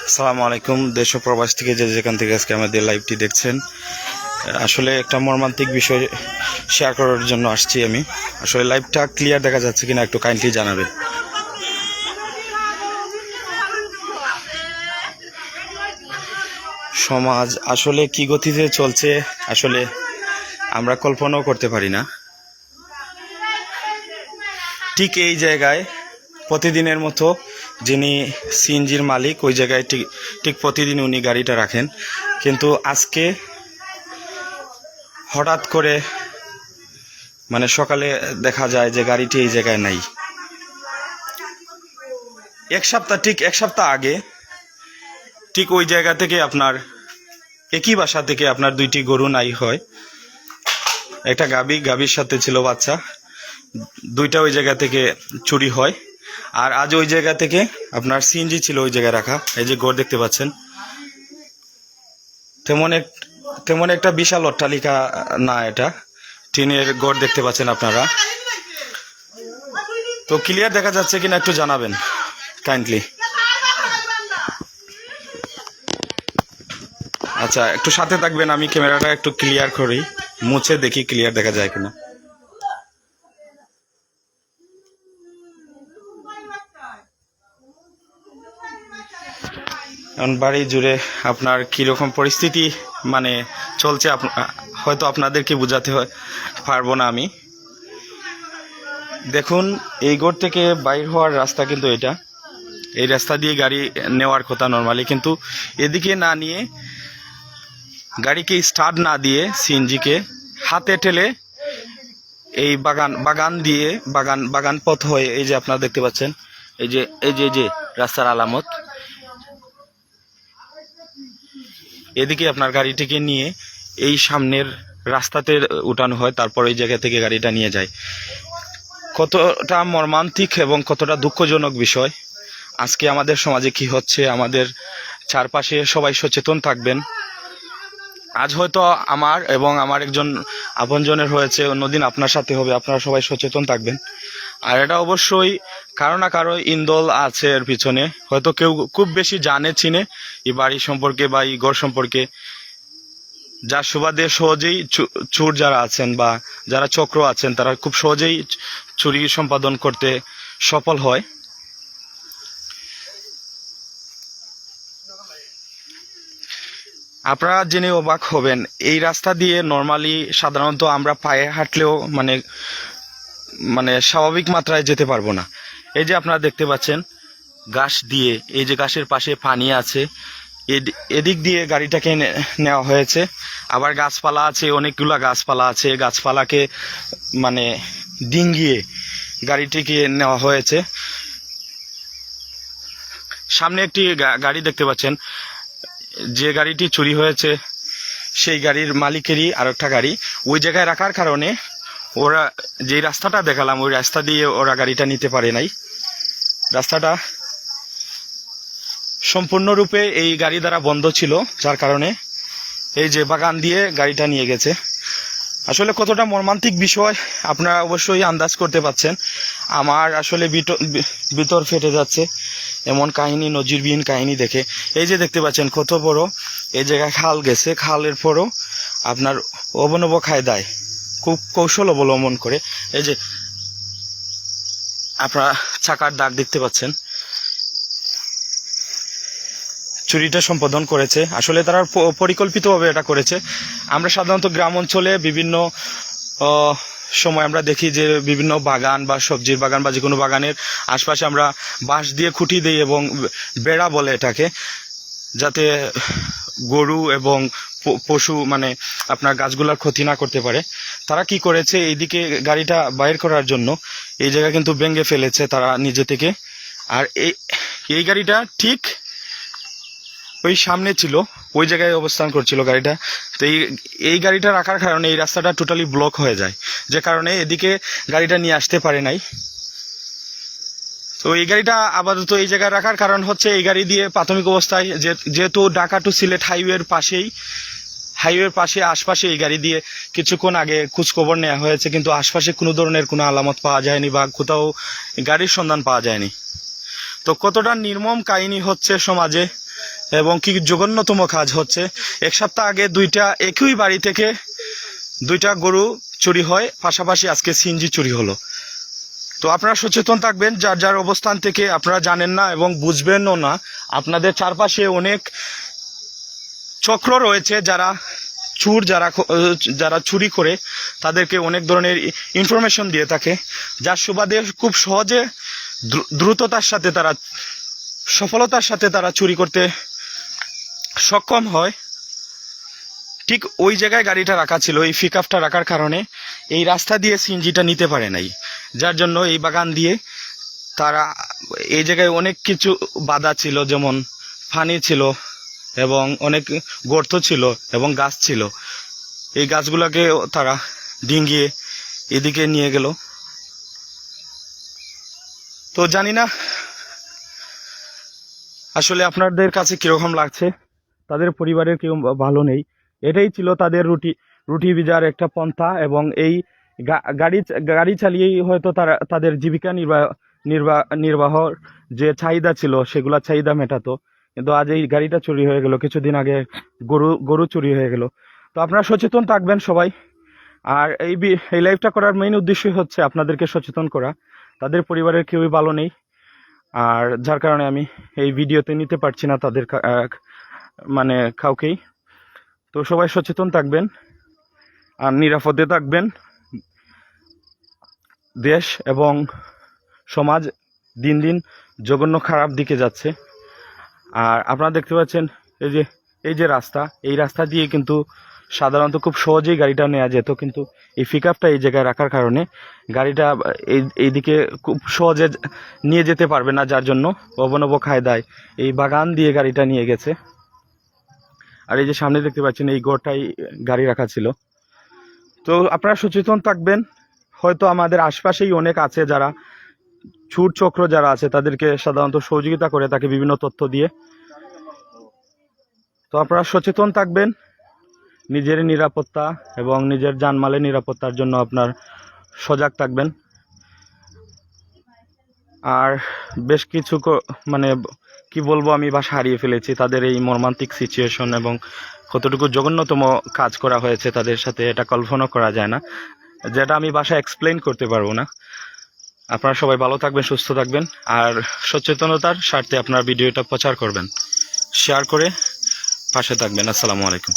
আসসালামু আলাইকুম। দেশ ও প্রবাস থেকে যে যেখান থেকে আজকে আমাদের লাইভটি দেখছেন, আসলে একটা মর্মান্তিক বিষয় শেয়ার করার জন্য আসছি আমি। আসলে লাইভটা ক্লিয়ার দেখা যাচ্ছে কিনা একটু কাইন্ডলি জানাবেন। সমাজ আসলে কি গতিতে চলছে আসলে আমরা কল্পনাও করতে পারি না। ঠিক এই জায়গায় প্রতিদিনের মতো যিনি সিএনজির মালিক, ওই জায়গায় ঠিক প্রতিদিন উনি গাড়িটা রাখেন, কিন্তু আজকে হঠাৎ করে মানে সকালে দেখা যায় যে গাড়িটি এই জায়গায় নাই। এক সপ্তাহ আগে ঠিক ওই জায়গা থেকে আপনার একই বাসা থেকে আপনার দুইটি গরু নাই হয়, একটা গাভীর সাথে ছিল বাচ্চা, দুইটা ওই জায়গা থেকে চুরি হয়। আর আজ ওই জায়গা থেকে আপনার সিএনজি ছিল ওই জায়গায় রাখা। এই যে ঘর দেখতে পাচ্ছেন, তেমন একটা বিশাল অট্টালিকা না, এটা টিনের ঘর দেখতে পাচ্ছেন আপনারা। তো ক্লিয়ার দেখা যাচ্ছে কিনা একটু জানাবেন কাইন্ডলি। আচ্ছা, একটু সাথে থাকবেন, আমি ক্যামেরাটা একটু ক্লিয়ার করি, মুছে দেখি ক্লিয়ার দেখা যায় কিনা। এখন বাড়ি জুড়ে আপনার কীরকম পরিস্থিতি মানে চলছে হয়তো আপনাদেরকে বোঝাতে পারবো না আমি। দেখুন, এই ঘর থেকে বাইর হওয়ার রাস্তা কিন্তু এটা, এই রাস্তা দিয়ে গাড়ি নেওয়ার কথা নর্মালি, কিন্তু এদিকে না নিয়ে গাড়িকে স্টার্ট না দিয়ে সিএনজিকে হাতে ঠেলে এই বাগান পথ হয়ে, এই যে আপনারা দেখতে পাচ্ছেন, এই যে রাস্তার আলামত, এদিকে আপনার গাড়িটিকে নিয়ে এই সামনের রাস্তাতে উঠানো হয়, তারপর এই জায়গা থেকে গাড়িটা নিয়ে যায়। কতটা মর্মান্তিক এবং কতটা দুঃখজনক বিষয়। আজকে আমাদের সমাজে কি হচ্ছে, আমাদের চারপাশে সবাই সচেতন থাকবেন। আজ হয়তো আমার এবং আমার একজন আপনজনের হয়েছে, অন্যদিন আপনার সাথে হবে, আপনারা সবাই সচেতন থাকবেন। আর এটা অবশ্যই কারো না কারো ইন্ধন আছে এর পিছনে, হয়তো কেউ খুব বেশি জানে চিনে এই বাড়ি সম্পর্কে বা এই ঘর সম্পর্কে, যার সুবাদে সহজেই চোর যারা আছেন বা যারা চক্র আছেন তারা খুব সহজেই চুরি সম্পাদন করতে সফল হয়। আপনারা জেনে অবাক হবেন, এই রাস্তা দিয়ে নর্মালি সাধারণত আমরা পায়ে হাঁটলেও মানে স্বাভাবিক মাত্রায় যেতে পারবো না। এই যে আপনারা দেখতে পাচ্ছেন ঘাস দিয়ে, এই যে ঘাসের পাশে পানি আছে, এদিক দিয়ে গাড়িটাকে নেওয়া হয়েছে। আবার গাছপালা আছে, অনেকগুলা গাছপালা আছে, গাছপালাকে মানে ডিঙ্গিয়ে গাড়িটিকে নেওয়া হয়েছে। সামনে একটি গাড়ি দেখতে পাচ্ছেন, যে গাড়িটি চুরি হয়েছে সেই গাড়ির মালিকেরই আরেকটা গাড়ি ওই জায়গায় রাখার কারণে ওরা যে রাস্তাটা দেখালাম ওই রাস্তা দিয়ে ওরা গাড়িটা নিতে পারে নাই। রাস্তাটা সম্পূর্ণরূপে এই গাড়ি দ্বারা বন্ধ ছিল, যার কারণে এই যে বাগান দিয়ে গাড়িটা নিয়ে গেছে। আসলে কতটা মর্মান্তিক বিষয় আপনারা অবশ্যই আন্দাজ করতে পারছেন। আমার আসলে ভিতর ফেটে যাচ্ছে এমন কাহিনী, নজিরবিহীন কাহিনী দেখে। এই যে দেখতে পাচ্ছেন কত বড় এই জায়গায় খাল গেছে, খালের পরও আপনার অবনব কায়দায় খুব কৌশল অবলম্বন করে এই যে আপনারা চাকার দাগ দেখতে পাচ্ছেন, চুরিটা সম্পাদন করেছে। আসলে তারা পরিকল্পিতভাবে এটা করেছে। আমরা সাধারণত গ্রাম অঞ্চলে বিভিন্ন সময় আমরা দেখি যে বিভিন্ন বাগান বা সবজির বাগান বা যে কোনো বাগানের আশপাশে আমরা বাঁশ দিয়ে খুঁটি দিই এবং বেড়া বলে এটাকে, যাতে গরু এবং পশু মানে আপনার গাছগুলার ক্ষতি না করতে পারে। তারা কি করেছে, এইদিকে গাড়িটা বাইর করার জন্য এই জায়গা কিন্তু ভেঙে ফেলেছে তারা নিজে থেকে। আর এই গাড়িটা ঠিক ওই সামনে ছিল, ওই জায়গায় অবস্থান করছিল গাড়িটা। তো এই গাড়িটা রাখার কারণে এই রাস্তাটা টোটালি ব্লক হয়ে যায়, যে কারণে এদিকে গাড়িটা নিয়ে আসতে পারে নাই। তো এই গাড়িটা আপাতত এই জায়গায় রাখার কারণ হচ্ছে, এই গাড়ি দিয়ে প্রাথমিক অবস্থায় যেহেতু ঢাকা টু সিলেট হাইওয়ের পাশে আশপাশে এই গাড়ি দিয়ে কিছুক্ষণ আগে খোঁজখবর নেওয়া হয়েছে, কিন্তু আশপাশে কোনো ধরনের কোনো আলামত পাওয়া যায়নি বা কোথাও গাড়ির সন্ধান পাওয়া যায়নি। তো কতটা নির্মম কাহিনী হচ্ছে সমাজে এবং কি জঘন্যতম কাজ হচ্ছে। এক সপ্তাহ আগে একই বাড়ি থেকে 2টা গরু চুরি হয়, পাশাপাশি আজকে সিএনজি চুরি হলো। তো আপনারা সচেতন থাকবেন, যার যার অবস্থান থেকে আপনারা জানেন না এবং বুঝবেনও না। আপনাদের চারপাশে অনেক চক্র রয়েছে যারা চুরি করে তাদেরকে অনেক ধরনের ইনফরমেশন দিয়ে থাকে, যার সুবাদে খুব সহজে দ্রুততার সাথে সফলতার সাথে তারা চুরি করতে সক্ষম হয়। ঠিক ওই জায়গায় গাড়িটা রাখা ছিল, এই পিকআপটা রাখার কারণে এই রাস্তা দিয়ে সিএনজিটা নিতে পারে নাই, যার জন্য এই বাগান দিয়ে তারা এই জায়গায় অনেক কিছু বাধা ছিল, যেমন পানি ছিল এবং অনেক গর্ত ছিল এবং গাছ ছিল। এই গাছগুলোকে তারা ডিঙ্গিয়ে এদিকে নিয়ে গেল। তো জানি না আসলে আপনাদের কাছে কিরকম লাগছে। তাদের পরিবারের কেউ ভালো নেই, এটাই ছিল তাদের রুটি ভিজার একটা পন্থা, এবং এই গাড়ি চালিয়েই হয়তো তাদের জীবিকা নির্বাহর যে চাহিদা ছিল সেগুলা চাহিদা মেটাতো। কিন্তু আজ এই গাড়িটা চুরি হয়ে গেল, কিছুদিন আগে গরু চুরি হয়ে গেল। তো আপনারা সচেতন থাকবেন সবাই। আর এই লাইভটা করার মেইন উদ্দেশ্যই হচ্ছে আপনাদেরকে সচেতন করা। তাদের পরিবারের কেউই ভালো নেই, আর যার কারণে আমি এই ভিডিওতে নিতে পারছি না তাদের মানে কাউকেই। তো সবাই সচেতন থাকবেন আর নিরাপদে থাকবেন। দেশ এবং সমাজ দিন দিন জঘন্য খারাপ দিকে যাচ্ছে। আর আপনারা দেখতে পাচ্ছেন এই যে এই রাস্তা দিয়ে কিন্তু সাধারণত খুব সহজেই গাড়িটা নেওয়া যেত, কিন্তু এই পিকআপটা এই জায়গায় রাখার কারণে গাড়িটা এইদিকে খুব সহজে নিয়ে যেতে পারবে না, যার জন্য অবনব কায়দায় এই বাগান দিয়ে গাড়িটা নিয়ে গেছে। আর এই যে সামনে দেখতে পাচ্ছেন এই গড়টাই গাড়ি রাখা ছিল। তো আপনারা সচেতন থাকবেন। হয়তো আমাদের আশপাশেই অনেক আছে যারা চোর চক্র যারা আছে, তাদেরকে সাধারণত সহযোগিতা করে তাকে বিভিন্ন তথ্য দিয়ে। তো আপনারা সচেতন থাকবেন, নিজের নিরাপত্তা এবং নিজের জানমালের নিরাপত্তার জন্য আপনার সজাগ থাকবেন। আর বেশ কিছু মানে কি বলবো, আমি ভাষা হারিয়ে ফেলেছি তাদের এই মর্মান্তিক সিচুয়েশন এবং কতটুকু জঘন্যতম কাজ করা হয়েছে তাদের সাথে, এটা কল্পনা করা যায় না, যেটা আমি ভাষা এক্সপ্লেইন করতে পারবো না। আপনারা সবাই ভালো থাকবেন, সুস্থ থাকবেন, আর সচেতনতার স্বার্থে আপনার ভিডিওটা প্রচার করবেন, শেয়ার করে পাশে থাকবেন। আসসালামু আলাইকুম।